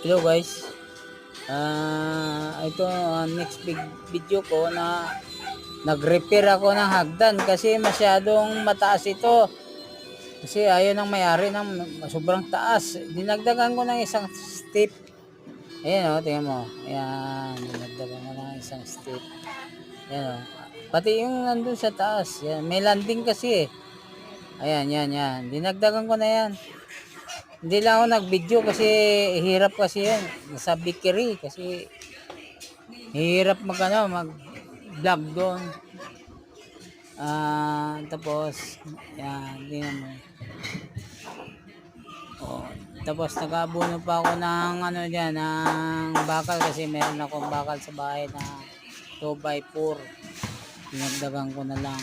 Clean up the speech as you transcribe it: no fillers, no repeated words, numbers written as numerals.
Hello guys. Ito next big video ko na nag-repair ako ng hagdan kasi masyadong mataas ito. Kasi ayaw ng may-ari ng sobrang taas. Dinagdagan ko ng isang step. Ayan o, tingnan mo. Ayan, dinagdagan ko ng isang step. Ayan o. Pati yung nandun sa taas. Ayan, may landing kasi eh. Ayan, yan. Dinagdagan ko na yan. Hindi lang ako nag-video kasi hirap kasi yan. Nasa bakery kasi hirap mag-vlog doon. Tapos, yan, tingnan mo. Oh, tapos nag-abono pa ako ng ng bakal kasi meron akong bakal sa bahay na 2x4. Dinagdagan ko na lang.